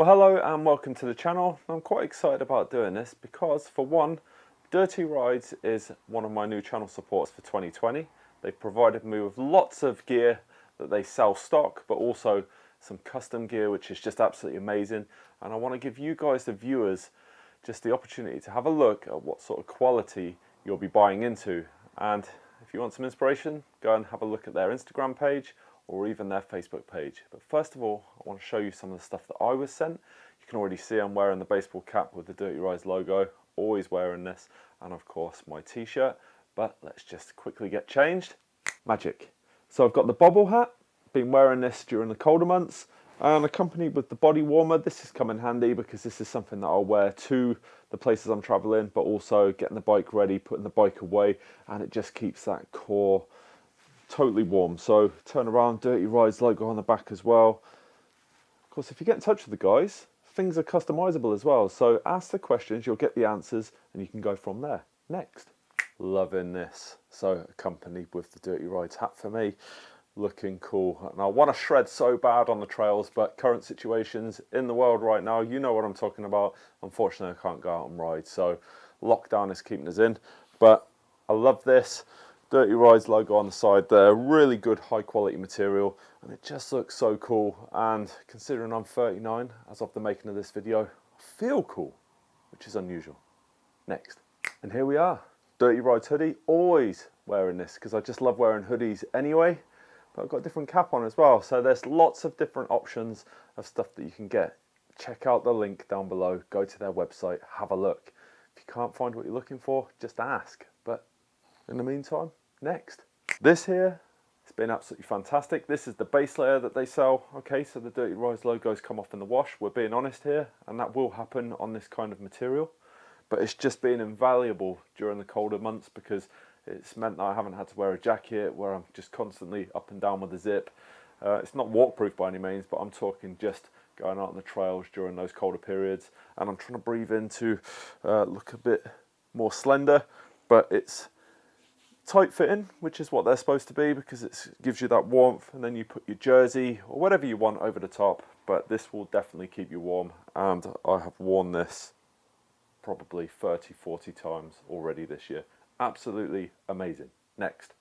Well, hello and welcome to the channel. I'm quite excited about doing this because, for one, Dirty Rides is one of my new channel supports for 2020. They've provided me with lots of gear that they sell stock, but also some custom gear, which is just absolutely amazing. And I want to give you guys, the viewers, just the opportunity to have a look at what sort of quality you'll be buying into. And if you want some inspiration, go and have a look at their Instagram page or even their Facebook page. But first of all, I want to show you some of the stuff that I was sent. You can already see I'm wearing the baseball cap with the Dirty Rides logo, always wearing this, and of course my t-shirt. But let's just quickly get changed. Magic. So I've got the bobble hat, been wearing this during the colder months, and accompanied with the body warmer. This has come in handy because this is something that I'll wear to the places I'm traveling, but also getting the bike ready, putting the bike away, and it just keeps that core totally warm. So turn around, Dirty Rides logo on the back as well. Of course, if you get in touch with the guys, things are customizable as well. So ask the questions, you'll get the answers, and you can go from there. Next. Loving this. So accompanied with the Dirty Rides hat for me. Looking cool. And I want to shred so bad on the trails, but current situations in the world right now, you know what I'm talking about. Unfortunately, I can't go out and ride. So lockdown is keeping us in. But I love this. Dirty Rides logo on the side there, really good high quality material, and it just looks so cool. And considering I'm 39 as of the making of this video, I feel cool, which is unusual. Next. And here we are, Dirty Rides hoodie. Always wearing this because I just love wearing hoodies anyway, but I've got a different cap on as well. So there's lots of different options of stuff that you can get. Check out the link down below, go to their website, have a look. If you can't find what you're looking for, just ask. But in the meantime, next. This here, it's been absolutely fantastic. This is the base layer that they sell. Okay, so the Dirty Rides logos come off in the wash. We're being honest here, and that will happen on this kind of material. But it's just been invaluable during the colder months because it's meant that I haven't had to wear a jacket where I'm just constantly up and down with the zip. It's not waterproof by any means, but I'm talking just going out on the trails during those colder periods. And I'm trying to breathe in to look a bit more slender, but it's tight fitting, which is what they're supposed to be because it gives you that warmth, and then you put your jersey or whatever you want over the top, but this will definitely keep you warm. And I have worn this probably 30-40 times already this year. Absolutely amazing. Next.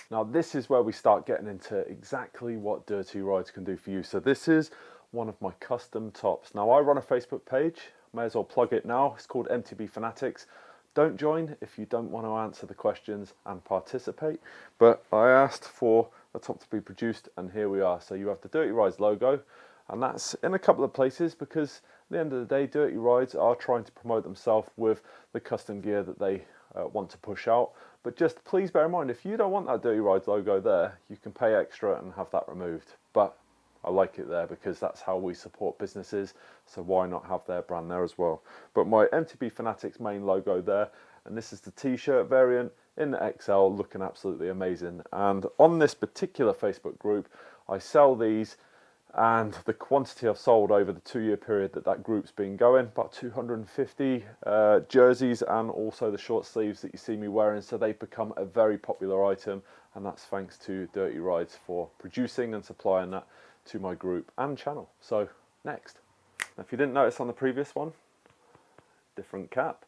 Now this is where we start getting into exactly what Dirty Rides can do for you. So this is one of my custom tops. Now I run a Facebook page, may as well plug it now. It's called MTB Fanatics. Don't join if you don't want to answer the questions and participate, but I asked for the top to be produced, and here we are. So you have the Dirty Rides logo, and that's in a couple of places because at the end of the day, Dirty Rides are trying to promote themselves with the custom gear that they want to push out. But just please bear in mind, if you don't want that Dirty Rides logo there, you can pay extra and have that removed. But I like it there because that's how we support businesses, so why not have their brand there as well. But my MTB Fanatics main logo there, and this is the t-shirt variant in the XL, looking absolutely amazing. And on this particular Facebook group, I sell these, and the quantity I've sold over the 2-year period that group's been going, about 250 jerseys, and also the short sleeves that you see me wearing, so they've become a very popular item, and that's thanks to Dirty Rides for producing and supplying that to my group and channel. So next. Now, if you didn't notice on the previous one, different cap.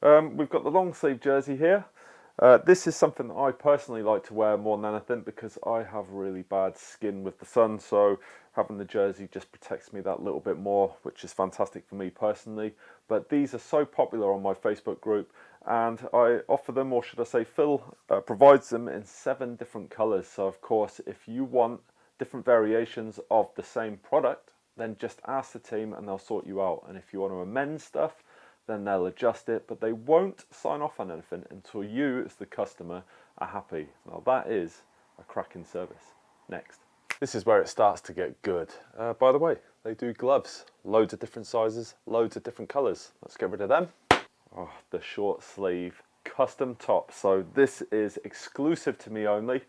We've got the long sleeve jersey here. This is something that I personally like to wear more than anything because I have really bad skin with the sun, so having the jersey just protects me that little bit more, which is fantastic for me personally. But these are so popular on my Facebook group, and I offer them, or should I say Phil provides them in 7 different colours. So of course, if you want different variations of the same product, then just ask the team and they'll sort you out. And if you want to amend stuff, then they'll adjust it, but they won't sign off on anything until you as the customer are happy. Now that is a cracking service. Next. This is where it starts to get good. By the way, they do gloves, loads of different sizes, loads of different colours. Let's get rid of them. Oh, the short sleeve custom top. So this is exclusive to me only.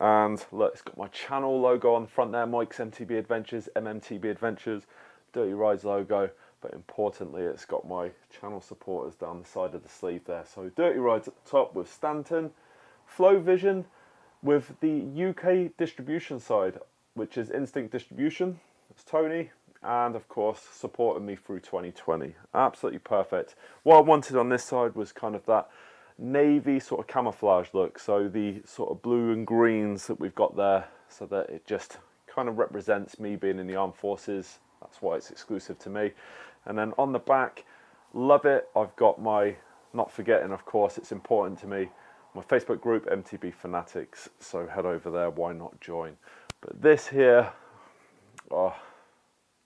And look, it's got my channel logo on the front there, Mike's MTB Adventures, MMTB Adventures, Dirty Rides logo, but importantly it's got my channel supporters down the side of the sleeve there. So Dirty Rides at the top with Stanton, Flowvision with the UK distribution side, which is Instinct Distribution. It's Tony, and of course supporting me through 2020. Absolutely perfect. What I wanted on this side was kind of that navy sort of camouflage look, so the sort of blue and greens that we've got there, so that it just kind of represents me being in the armed forces. That's why it's exclusive to me. And then on the back, love it, I've got my, not forgetting of course it's important to me, my Facebook group MTB Fanatics, so head over there, why not join. But this here, oh,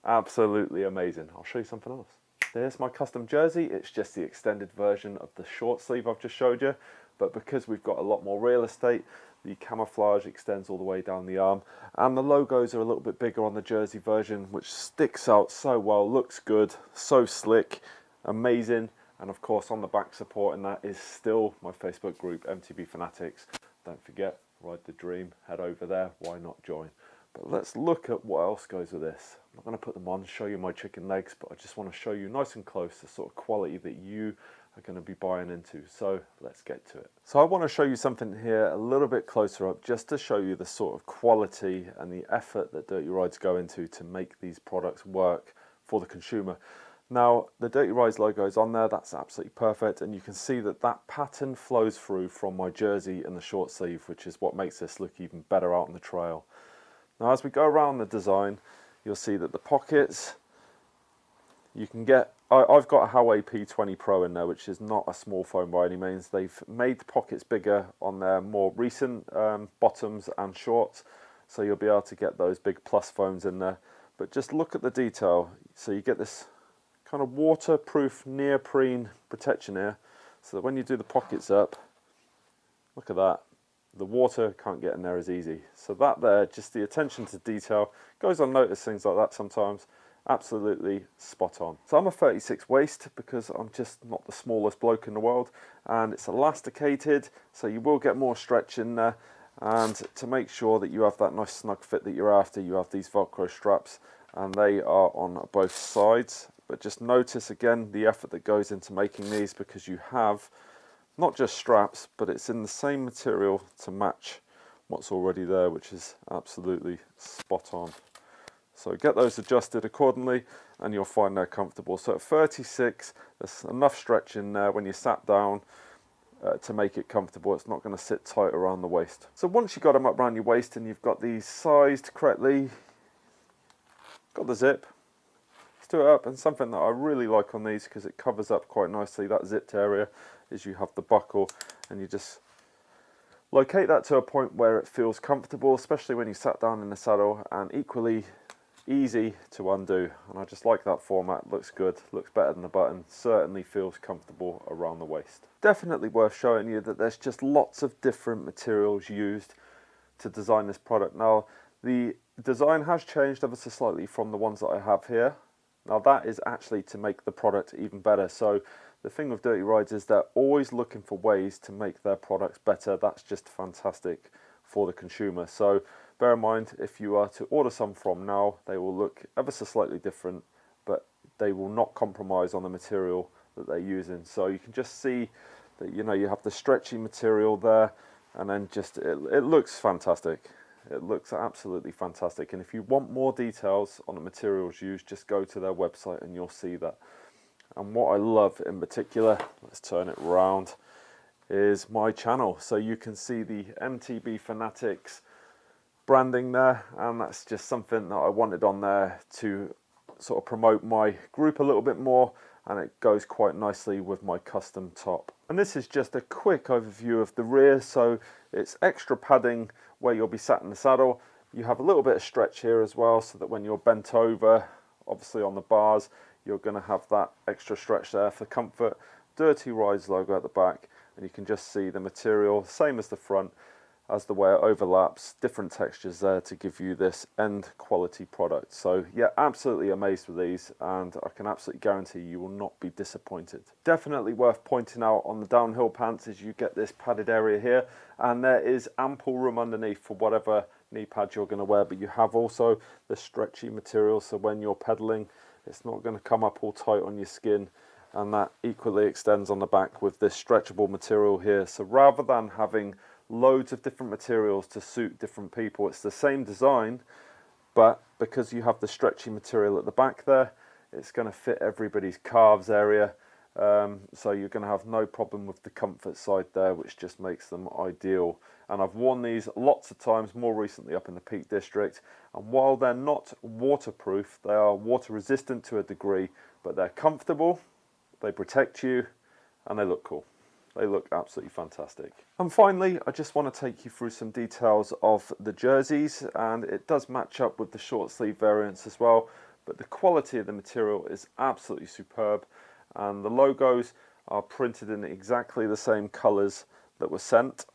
absolutely amazing. I'll show you something else. There's my custom jersey. It's just the extended version of the short sleeve I've just showed you, but because we've got a lot more real estate, the camouflage extends all the way down the arm, and the logos are a little bit bigger on the jersey version, which sticks out so well, looks good, so slick, amazing. And of course on the back supporting that is still my Facebook group MTB Fanatics. Don't forget, ride the dream, head over there, why not join. But let's look at what else goes with this. I'm not going to put them on, show you my chicken legs, but I just want to show you nice and close the sort of quality that you are going to be buying into. So let's get to it. So I want to show you something here a little bit closer up, just to show you the sort of quality and the effort that Dirty Rides go into to make these products work for the consumer. Now the Dirty Rides logo is on there, that's absolutely perfect, and you can see that that pattern flows through from my jersey and the short sleeve, which is what makes this look even better out on the trail. Now as we go around the design, you'll see that the pockets, you can get, I've got a Huawei P20 Pro in there, which is not a small phone by any means. They've made the pockets bigger on their more recent bottoms and shorts, so you'll be able to get those big plus phones in there. But just look at the detail, so you get this kind of waterproof neoprene protection here, so that when you do the pockets up, look at that, the water can't get in there as easy. So that there, just the attention to detail, goes unnoticed, things like that sometimes, absolutely spot on. So I'm a 36 waist because I'm just not the smallest bloke in the world, and it's elasticated, so you will get more stretch in there. And to make sure that you have that nice snug fit that you're after, you have these Velcro straps, and they are on both sides. But just notice again the effort that goes into making these, because you have not just straps, but it's in the same material to match what's already there, which is absolutely spot on. So get those adjusted accordingly and you'll find they're comfortable. So at 36, there's enough stretch in there when you sat down to make it comfortable. It's not going to sit tight around the waist. So once you've got them up around your waist and you've got these sized correctly, got the zip, let's do it up. And something that I really like on these, because it covers up quite nicely that zipped area, is you have the buckle and you just locate that to a point where it feels comfortable, especially when you sat down in the saddle, and equally easy to undo. And I just like that format, looks good, looks better than the button, certainly feels comfortable around the waist. Definitely worth showing you that there's just lots of different materials used to design this product. Now the design has changed ever so slightly from the ones that I have here. Now that is actually to make the product even better. So the thing with Dirty Rides is they're always looking for ways to make their products better. That's just fantastic for the consumer. So bear in mind, if you are to order some from now, they will look ever so slightly different, but they will not compromise on the material that they're using. So you can just see that, you know, you have the stretchy material there, and then just it looks fantastic. It looks absolutely fantastic. And if you want more details on the materials used, just go to their website and you'll see that. And what I love in particular, let's turn it around, is my channel. So you can see the MTB Fanatics branding there, and that's just something that I wanted on there to sort of promote my group a little bit more, and it goes quite nicely with my custom top. And this is just a quick overview of the rear. So it's extra padding where you'll be sat in the saddle. You have a little bit of stretch here as well, so that when you're bent over, obviously on the bars, you're going to have that extra stretch there for comfort. Dirty Rides logo at the back, and you can just see the material, same as the front, as the way it overlaps, different textures there to give you this end quality product. So yeah, absolutely amazed with these, and I can absolutely guarantee you will not be disappointed. Definitely worth pointing out on the downhill pants is you get this padded area here, and there is ample room underneath for whatever knee pads you're going to wear, but you have also the stretchy material, so when you're pedaling, it's not going to come up all tight on your skin, and that equally extends on the back with this stretchable material here. So rather than having loads of different materials to suit different people, it's the same design, but because you have the stretchy material at the back there, it's going to fit everybody's calves area. So you're going to have no problem with the comfort side there, which just makes them ideal. And I've worn these lots of times, more recently up in the Peak District, and while they're not waterproof, they are water resistant to a degree, but they're comfortable, they protect you, and they look cool. They look absolutely fantastic. And finally, I just want to take you through some details of the jerseys, and it does match up with the short sleeve variants as well, but the quality of the material is absolutely superb, and the logos are printed in exactly the same colours that were sent.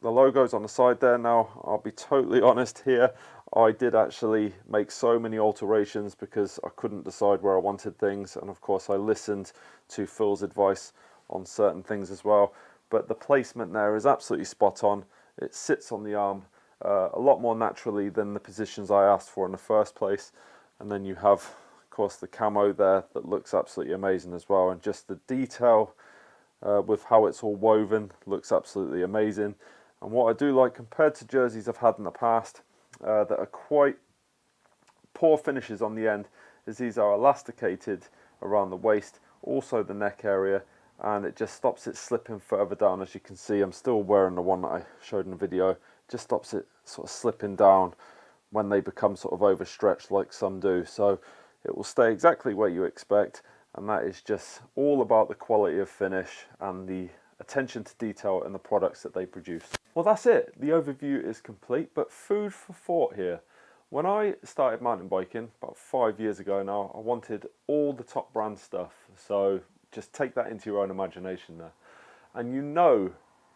The logos on the side there, now I'll be totally honest here, I did actually make so many alterations because I couldn't decide where I wanted things, and of course I listened to Phil's advice on certain things as well, but the placement there is absolutely spot on. It sits on the arm a lot more naturally than the positions I asked for in the first place, and then you have of course the camo there that looks absolutely amazing as well, and just the detail with how it's all woven looks absolutely amazing. And what I do like compared to jerseys I've had in the past that are quite poor finishes on the end is these are elasticated around the waist, also the neck area, and it just stops it slipping further down. As you can see, I'm still wearing the one that I showed in the video. It just stops it sort of slipping down when they become sort of overstretched like some do. So it will stay exactly where you expect, and that is just all about the quality of finish and the attention to detail in the products that they produce. Well, that's it. The overview is complete, but food for thought here. When I started mountain biking about 5 years ago now, I wanted all the top brand stuff. So just take that into your own imagination there. And you know,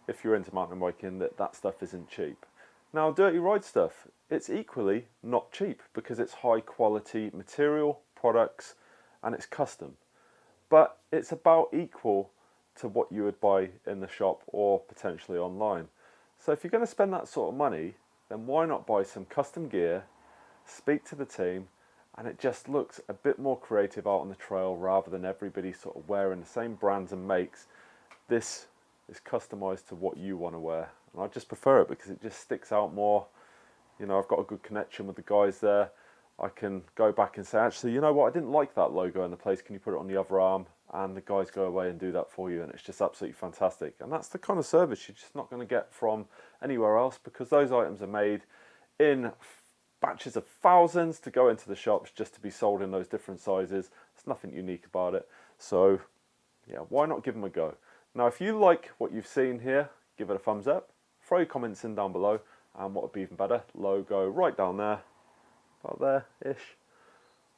if you're into mountain biking, that that stuff isn't cheap. Now, Dirty Ride stuff, it's equally not cheap because it's high quality material, products, and it's custom. But it's about equal to what you would buy in the shop or potentially online. So if you're going to spend that sort of money, then why not buy some custom gear, speak to the team, and it just looks a bit more creative out on the trail rather than everybody sort of wearing the same brands and makes. This is customized to what you want to wear, and I just prefer it because it just sticks out more. You know, I've got a good connection with the guys there. I can go back and say, actually, you know what, I didn't like that logo in the place, can you put it on the other arm? And the guys go away and do that for you, and it's just absolutely fantastic. And that's the kind of service you're just not going to get from anywhere else, because those items are made in batches of thousands to go into the shops just to be sold in those different sizes. There's nothing unique about it. So yeah, why not give them a go? Now, if you like what you've seen here, give it a thumbs up, throw your comments in down below, and what would be even better, logo right down there, about there-ish.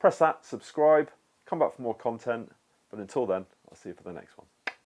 Press that, subscribe, come back for more content. But until then, I'll see you for the next one.